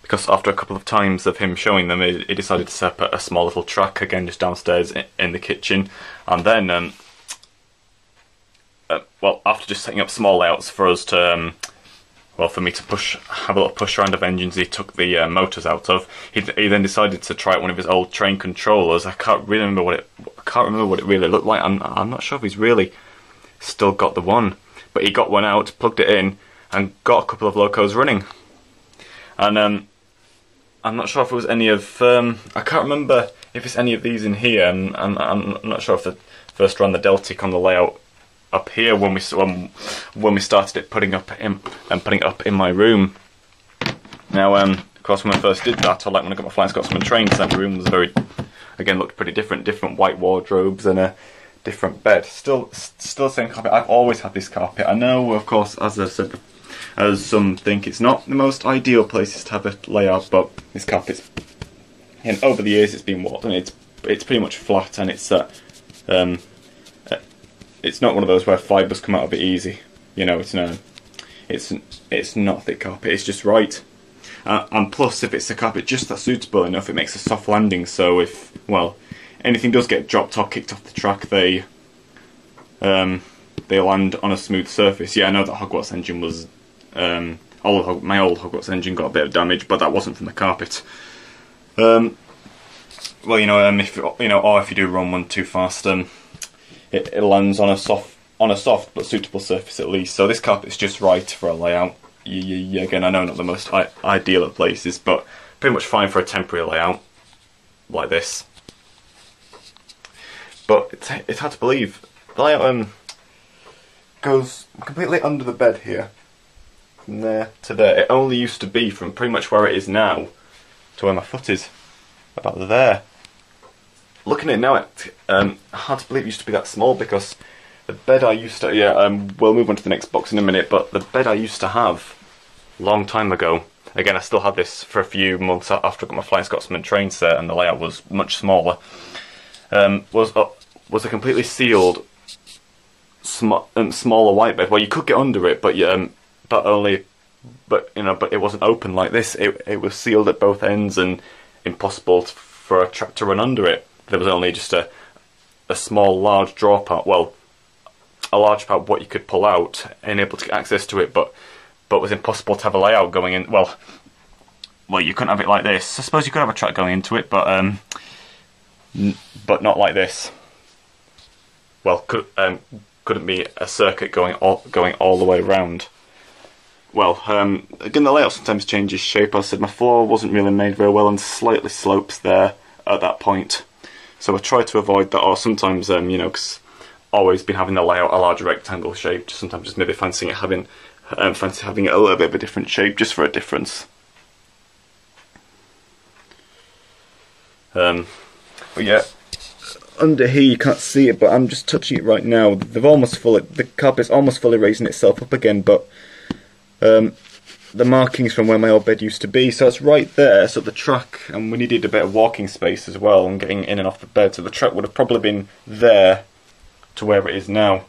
because after a couple of times of him showing them, he decided to set up a small little track again just downstairs in the kitchen, and then well, after just setting up small layouts for us to well, for me to have a little push around of engines he took the motors out of, he then decided to try out one of his old train controllers. I can't remember what it really looked like. I'm not sure if he's really still got the one, but he got one out, plugged it in, and got a couple of locos running. And I'm not sure if it was any of I can't remember if it's any of these in here, and I'm not sure if the first ran the Deltic on the layout up here when we started it putting it up in my room. Now, of course, when I first did that, or like when I got my Flying Scotsman train set, the room was looked pretty different white wardrobes and a different bed. Still the same carpet. I've always had this carpet. I know, of course, as I've said, as some think it's not the most ideal places to have a layout, but this carpet's, and over the years it's been warped, and it's pretty much flat, and it's not one of those where fibres come out of it easy. You know, it's not thick carpet. It's just right. And plus, if it's a carpet just that's suitable enough, it makes a soft landing. So if, well, anything does get dropped or kicked off the track, they land on a smooth surface. Yeah, I know that Hogwarts engine was my old Hogwarts engine got a bit of damage, but that wasn't from the carpet. Well, you know, if you do run one too fast, it lands on a soft but suitable surface at least. So this carpet's just right for a layout. Again, I know not the most ideal of places, but pretty much fine for a temporary layout like this. But it's hard to believe. The layout goes completely under the bed here. From there to there. It only used to be from pretty much where it is now to where my foot is. About there. Looking at it now, hard to believe it used to be that small, because the bed I used to... we'll move on to the next box in a minute, but the bed I used to have a long time ago, again, I still had this for a few months after I got my Flying Scotsman train set and the layout was much smaller, was a completely sealed smaller white bed. Well, you could get under it, but it wasn't open like this. It was sealed at both ends and impossible for a track to run under it. There was only just a large draw part, well, a large part what you could pull out and able to get access to it, but it was impossible to have a layout going in. Well, you couldn't have it like this. I suppose you could have a track going into it, but not like this. Well, couldn't be a circuit going all the way around. Well, again, the layout sometimes changes shape. As I said, my floor wasn't really made very well and slightly slopes there at that point. So I try to avoid that, or sometimes, because I've always been having the layout a larger rectangle shape, sometimes just maybe fancy having it a little bit of a different shape, just for a difference. But yeah, under here you can't see it, but I'm just touching it right now. The carpet's almost fully raising itself up again, but the markings from where my old bed used to be, so it's right there. So the track, and we needed a bit of walking space as well and getting in and off the bed, so the track would have probably been there to where it is now,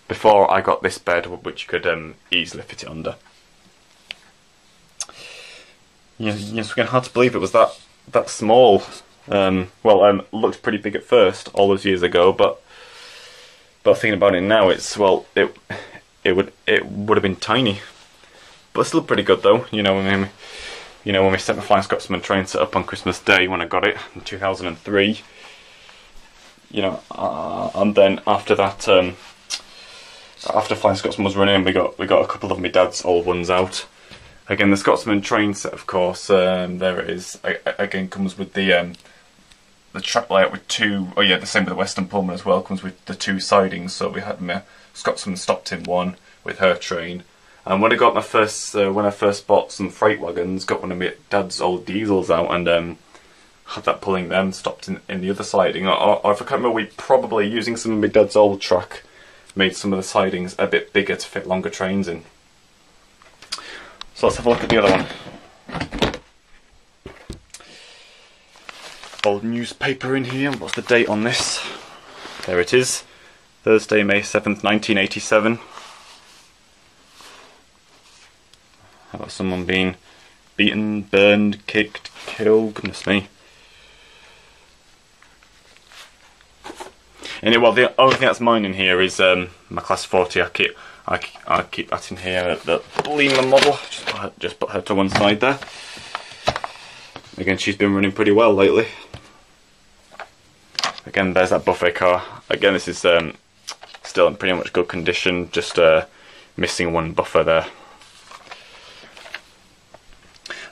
before I got this bed, which could easily fit it under. Yes, again, hard to believe it was that small. Looked pretty big at first all those years ago, but thinking about it now, it would have been tiny, but still pretty good though. When we set my Flying Scotsman train set up on Christmas Day when I got it in 2003. And then after that, after Flying Scotsman was running, we got a couple of my dad's old ones out. Again, the Scotsman train set, of course, there it is. Again, comes with the track layout with two. Oh yeah, the same with the Western Pullman as well. Comes with the two sidings. So we had my Scotsman stopped in one with her train. And when I got when I first bought some freight wagons, got one of my dad's old diesels out and had that pulling them stopped in the other siding. Or if I can't remember, we probably, using some of my dad's old track, made some of the sidings a bit bigger to fit longer trains in. So let's have a look at the other one. Old newspaper in here. What's the date on this? There it is. Thursday, May 7th, 1987. Have Got someone being beaten, burned, kicked, killed. Goodness me. Anyway, well, the only thing that's mine in here is my class 40. I keep that in here. The Lima model. Just put her to one side there. Again, she's been running pretty well lately. Again, there's that buffet car. Again, this is still in pretty much good condition. Just missing one buffer there.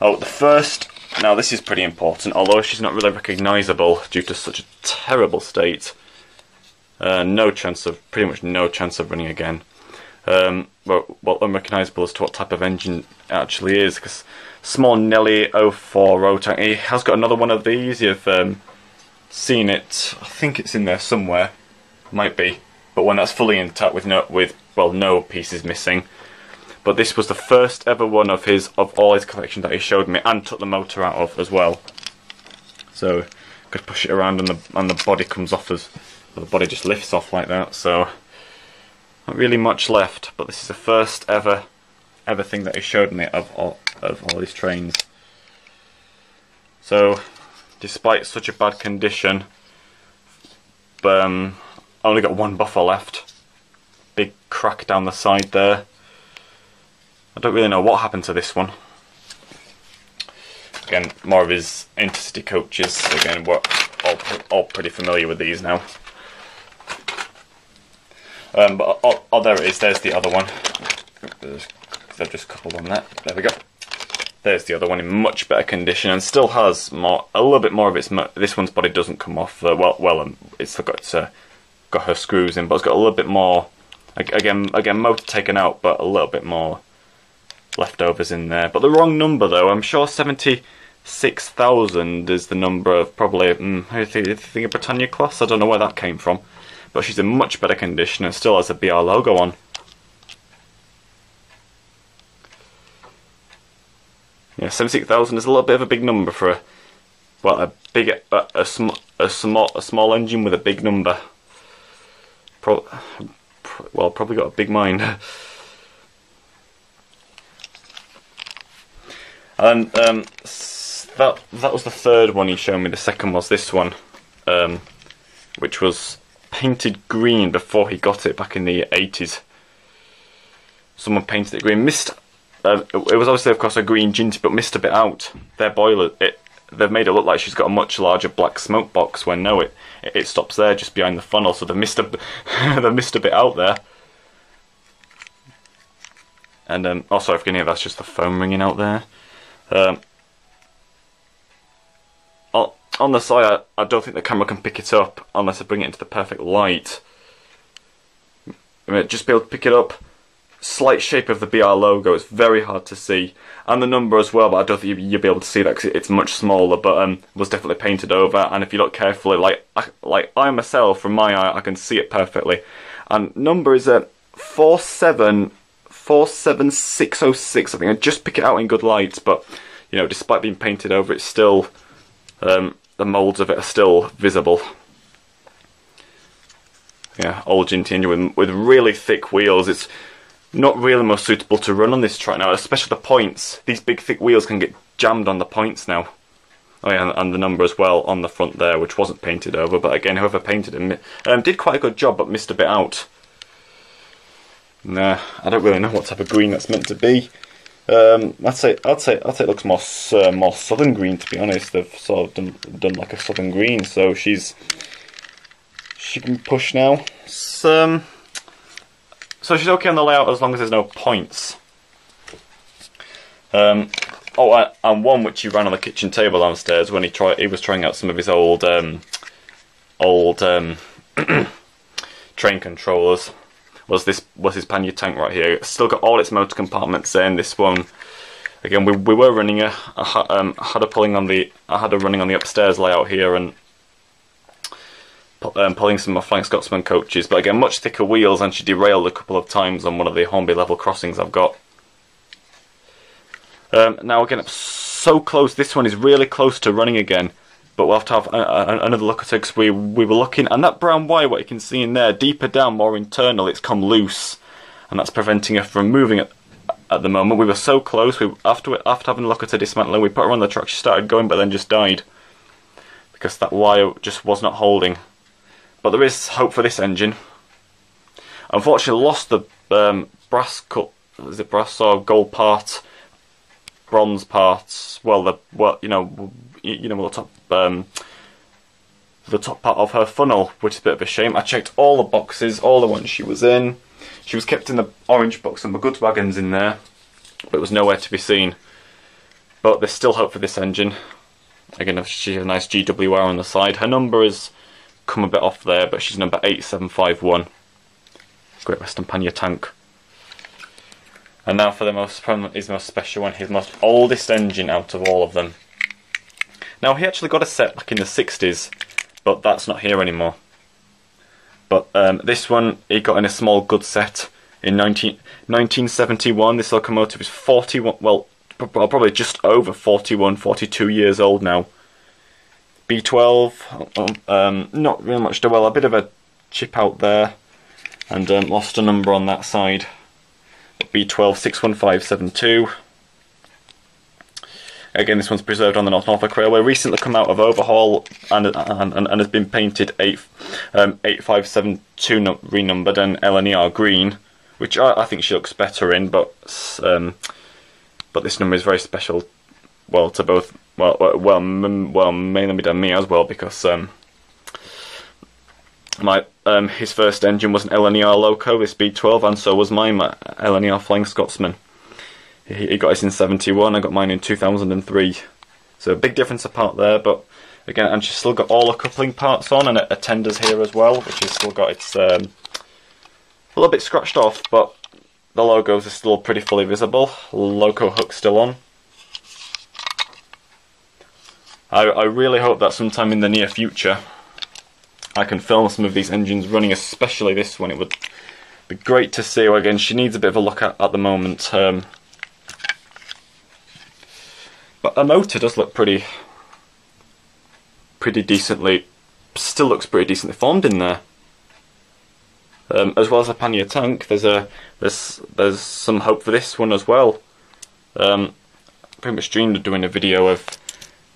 Oh, the first. Now, this is pretty important. Although she's not really recognisable due to such a terrible state. No chance of, pretty much no chance of running again. Well, unrecognisable as to what type of engine it actually is, because small Nelly 04 road tank. He has got another one of these. You've seen it. I think it's in there somewhere. Might be, but one that's fully intact with no pieces missing. But this was the first ever one of all his collection that he showed me, and took the motor out of as well. So could push it around, and the body comes off the body just lifts off like that. So not really much left, but this is the first ever thing that he showed me of all his trains. So despite such a bad condition, only got one buffer left. Big crack down the side there. I don't really know what happened to this one. Again, more of his intercity coaches. Again, we're all pretty familiar with these now. But there it is. There's the other one. I've just coupled on that. There we go. There's the other one in much better condition, and still has a little bit more of its. This one's body doesn't come off. It's got her screws in, but it's got a little bit more. Again, motor taken out, but a little bit more leftovers in there. But the wrong number though. I'm sure 76,000 is the number of probably. I think a Britannia class. I don't know where that came from. But she's in much better condition and still has a BR logo on. Yeah, 76,000 is a little bit of a big number for a small engine with a big number. Probably got a big mind. And that was the third one he showed me. The second was this one, which was painted green before he got it back in the 80s. Someone painted it green. It was obviously, of course, a green ginty, but missed a bit out. Their boiler, they've made it look like she's got a much larger black smoke box, when no, it stops there just behind the funnel. So they've missed a bit out there. And oh, sorry, forgive me, that's just the phone ringing out there. On the side, I don't think the camera can pick it up unless I bring it into the perfect light. I mean, just be able to pick it up. Slight shape of the BR logo, it's very hard to see. And the number as well, but I don't think you'll be able to see that because it's much smaller, but was definitely painted over. And if you look carefully, like I myself, from my eye, I can see it perfectly. And number is 47606, I think. I just pick it out in good light, but you know, despite being painted over, it's still the moulds of it are still visible. Yeah, old ginty engine with really thick wheels. It's not really most suitable to run on this track now, especially the points. These big thick wheels can get jammed on the points now. Oh yeah, and the number as well on the front there, which wasn't painted over, but again, whoever painted it did quite a good job, but missed a bit out. Nah, I don't really know what type of green that's meant to be. I'd say it looks more southern green, to be honest. They've sort of done like a southern green, so she can push now. So she's okay on the layout as long as there's no points. And one which he ran on the kitchen table downstairs when he was trying out some of his old train controllers. Was his pannier tank right here. It's still got all its motor compartments there. And this one, again, we were running I had her running on the upstairs layout here, and pulling some of my Flank Scotsman coaches, but again, much thicker wheels, and she derailed a couple of times on one of the Hornby level crossings I've got. Now again, it's so close. This one is really close to running again, but we'll have to have another look at it, because we were looking, and that brown wire, what you can see in there, deeper down, more internal, it's come loose, and that's preventing her from moving at the moment. We were so close. After having a look at her dismantling, we put her on the track. She started going, but then just died because that wire just was not holding. But there is hope for this engine. Unfortunately, lost the brass cut. Is it brass or gold part? Bronze parts. Well, the top part of her funnel, which is a bit of a shame. I checked all the boxes, all the ones she was in. She was kept in the orange box and my goods wagon's in there, but it was nowhere to be seen. But there's still hope for this engine. Again, she has a nice GWR on the side. Her number has come a bit off there, but she's number 8751. Great Western Pannier tank. And now for his most special one, his most oldest engine out of all of them. Now, he actually got a set back in the 60s, but that's not here anymore. But this one, he got in a small goods set in 1971. This locomotive is 41, well, probably just over 41, 42 years old now. B12, not really much to, well, a bit of a chip out there, and lost a number on that side. B12 61572. Again, this one's preserved on the North Norfolk Railway. Recently come out of overhaul and has been painted 8572 renumbered and LNER green, which I think she looks better in. But this number is very special. Well, to both mainly to me as well, because his first engine was an LNER Loco, this B12, and so was mine, my LNER Flying Scotsman. He got his in 71, I got mine in 2003. So a big difference apart there, but again, and she's still got all the coupling parts on, and a tender's here as well, which has still got its a little bit scratched off, but the logos are still pretty fully visible. Loco hook still on. I really hope that sometime in the near future I can film some of these engines running, especially this one. It would be great to see. Again, she needs a bit of a look at the moment. But her motor does look pretty decently, still looks pretty decently formed in there. As well as a pannier tank, there's some hope for this one as well. Pretty much dreamed of doing a video of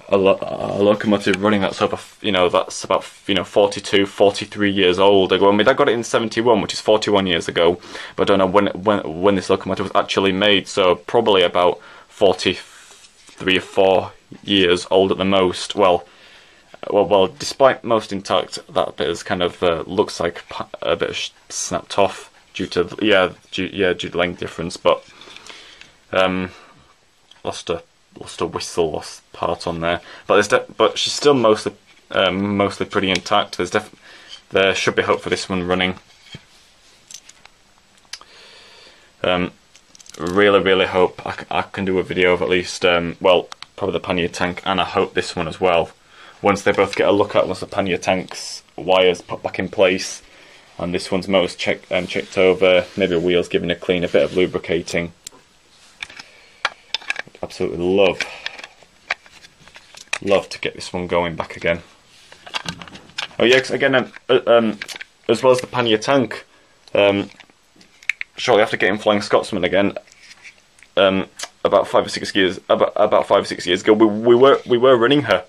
a locomotive running that's over, that's about 42, 43 years old ago. I mean, I got it in 71, which is 41 years ago, but I don't know when this locomotive was actually made. So probably about 43 or 4 years old at the most. Well, despite most intact, that bit is kind of looks like a bit snapped off due to due to length difference. But lost a whistle, lost part on there. But she's still mostly pretty intact. There should be hope for this one running. Really hope I can do a video of at least probably the pannier tank, and I hope this one as well. Once they both get a look at, once the pannier tank's wires put back in place, and this one's motor's checked over, maybe a wheel's given a clean, a bit of lubricating. Absolutely love to get this one going back again. Oh yeah, again, as well as the pannier tank, shortly after getting Flying Scotsman again, about 5 or 6 years ago, we were running her.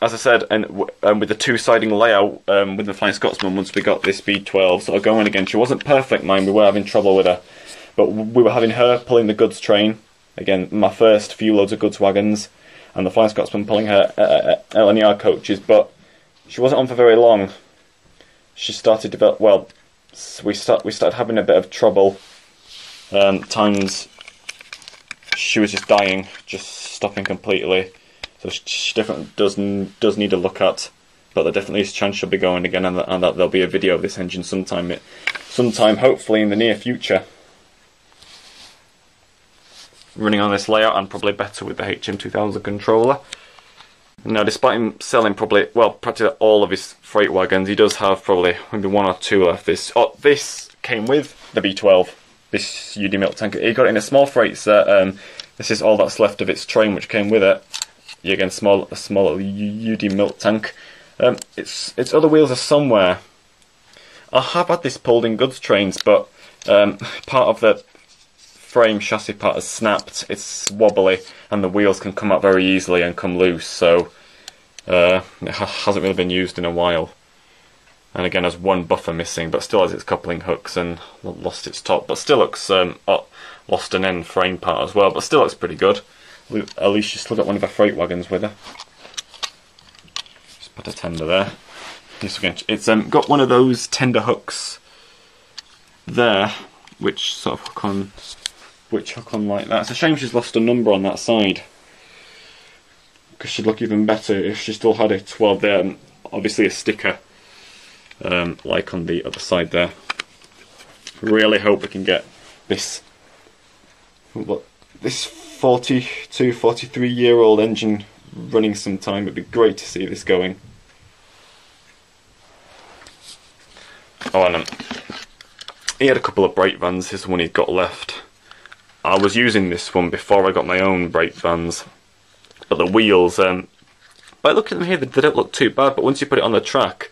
As I said, and with the two-siding layout with the Flying Scotsman, once we got this B12 sort of going again, she wasn't perfect, mind. We were having trouble with her, but we were having her pulling the goods train. Again, my first few loads of goods wagons, and the Flying Scotsman pulling her LNER coaches, but she wasn't on for very long. She started we started having a bit of trouble. Times she was just dying, just stopping completely. So she definitely does need a look at, but there definitely is a chance she'll be going again, and that there'll be a video of this engine sometime hopefully in the near future. Running on this layout, and probably better with the HM2000 controller. Now, despite him selling practically all of his freight wagons, he does have probably maybe 1 or 2 left. This came with the B12, this UD milk tank. He got it in a small freight set. This is all that's left of its train, which came with it. Again, a small UD milk tank. Its other wheels are somewhere. I have had this pulled in goods trains, but part of the frame chassis part has snapped, it's wobbly, and the wheels can come out very easily and come loose, so it hasn't really been used in a while. And again, has one buffer missing, but still has its coupling hooks and lost its top, but still looks lost an end frame part as well, but still looks pretty good. At least she's still got one of her freight wagons with her. Just put a tender there. It's got one of those tender hooks there, which sort of hook on like that. It's a shame she's lost a number on that side, because she'd look even better if she still had it. Well, there, obviously a sticker, like on the other side there. Really hope we can get this 42, 43-year-old engine running sometime. It'd be great to see this going. Oh, and he had a couple of brake vans. Here's the one he'd got left. I was using this one before I got my own brake vans, but the wheels, by looking at them here, they don't look too bad, but once you put it on the track,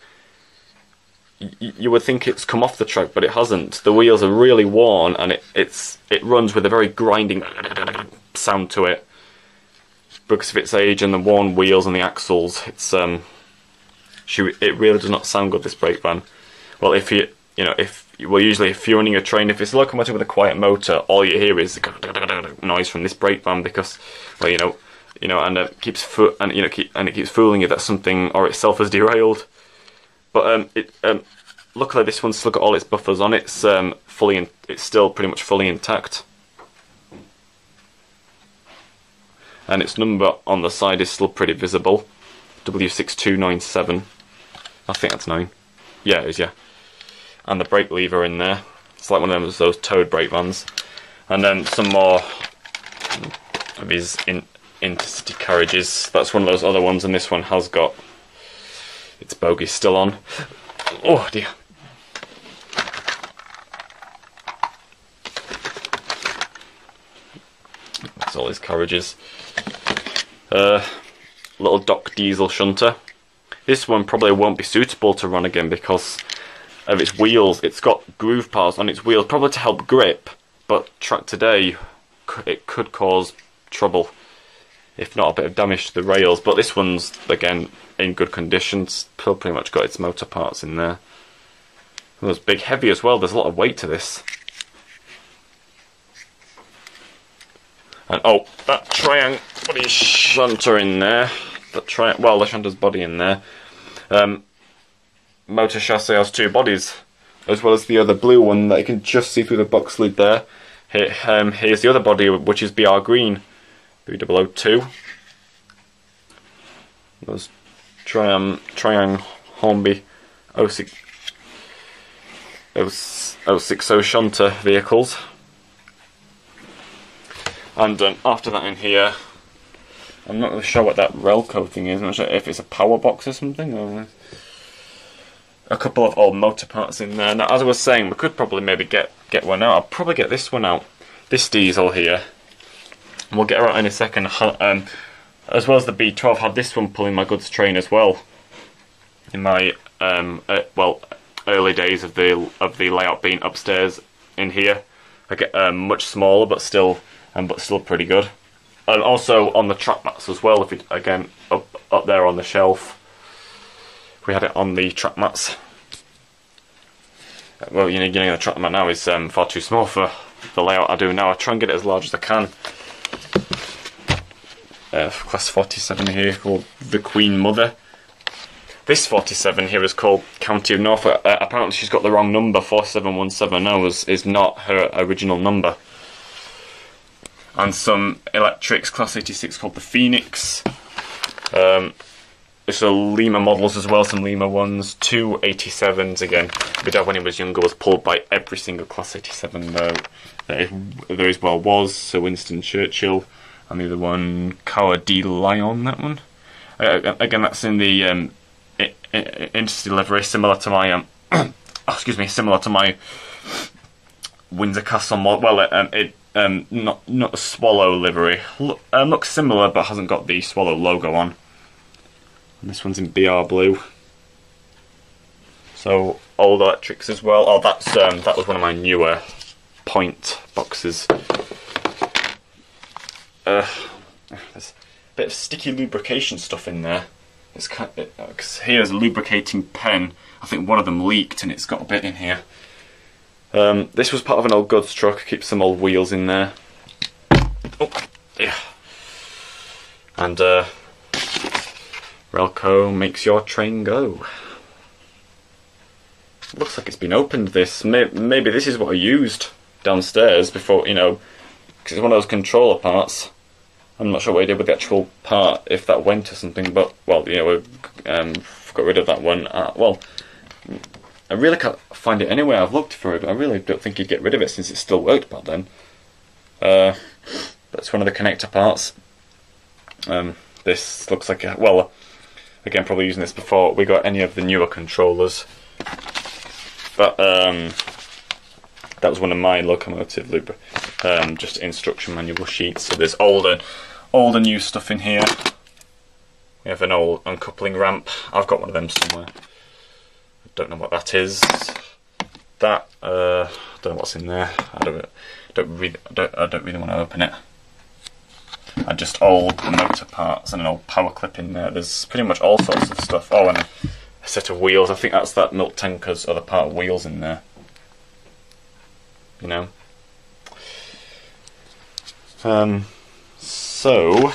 you would think it's come off the track, but it hasn't. The wheels are really worn, and it runs with a very grinding sound to it because of its age and the worn wheels and the axles. It's it really does not sound good, this brake van. Well, if usually if you're running a train, if it's a locomotive with a quiet motor, all you hear is noise from this brake van because, well, and it keeps fooling you that something or itself has derailed. But luckily this one's still got all its buffers on. It's it's still pretty much fully intact, and its number on the side is still pretty visible. W6297. I think that's 9. Yeah, it is. Yeah, and the brake lever in there. It's like one of those towed brake vans. And then some more of these intercity carriages. That's one of those other ones, and this one has got its bogie still on. Oh dear. That's all these carriages. Little dock diesel shunter. This one probably won't be suitable to run again because of its wheels. It's got groove parts on its wheels, probably to help grip, but track today it could cause trouble, if not a bit of damage to the rails. But this one's, again, in good condition. Still pretty much got its motor parts in there. It was big, heavy as well. There's a lot of weight to this. And oh, that triangle body shunter in there. The shunter's body in there. Motor chassis has 2 bodies, as well as the other blue one that you can just see through the box lid there. Here's the other body, which is BR Green, B002. Those Triang Hornby 060 shunter vehicles. And after that in here, I'm not really sure what that Relco thing is. I'm not sure if it's a power box or something, or a couple of old motor parts in there. Now, as I was saying, we could probably maybe get one out. I'll probably get this one out, this diesel here. And we'll get her out in a second. As well as the B12, had this one pulling my goods train as well. In my early days of the layout being upstairs in here, I get much smaller, but still pretty good. And also on the track mats as well. If it, again, up there on the shelf, we had it on the track mats. Well, the track mat now is far too small for the layout I do now. I try and get it as large as I can. Class 47 here called the Queen Mother. This 47 here is called County of Norfolk. Apparently she's got the wrong number. 4717 is not her original number. And some electrics, Class 86 called the Phoenix. There's some Lima models as well, some Lima ones. 2 87s again. My dad, when he was younger, was pulled by every single Class 87 there is was. So Winston Churchill, and the other one, Coeur de Lion, that one. Again, that's in the Intercity livery, similar to my similar to my Windsor Castle model. Well, not a Swallow livery. Looks similar, but hasn't got the Swallow logo on. And this one's in BR blue. So old electrics as well. Oh, that was one of my newer point boxes. there's a bit of sticky lubrication stuff in there. It's kind of, cause here's a lubricating pen. I think one of them leaked and it's got a bit in here. This was part of an old goods truck. Keeps some old wheels in there. Oh, yeah. And Relco makes your train go. Looks like it's been opened. This maybe this is what I used downstairs before, you know, because it's one of those controller parts. I'm not sure what I did with the actual part, if that went or something, but, well, you know, we got rid of that one. Well, I really can't find it anywhere. I've looked for it, but I really don't think you'd get rid of it since it still worked back then. But it's one of the connector parts. This looks like, well, again, probably using this before we got any of the newer controllers. But that was one of my locomotive just instruction manual sheets. So there's all the new stuff in here. We have an old uncoupling ramp. I've got one of them somewhere. I don't know what that is. That I don't know what's in there. I don't really want to open it. And just old motor parts and an old power clip in there. There's pretty much all sorts of stuff. Oh, and a set of wheels. I think that's that milk tanker's other part of wheels in there. You know. So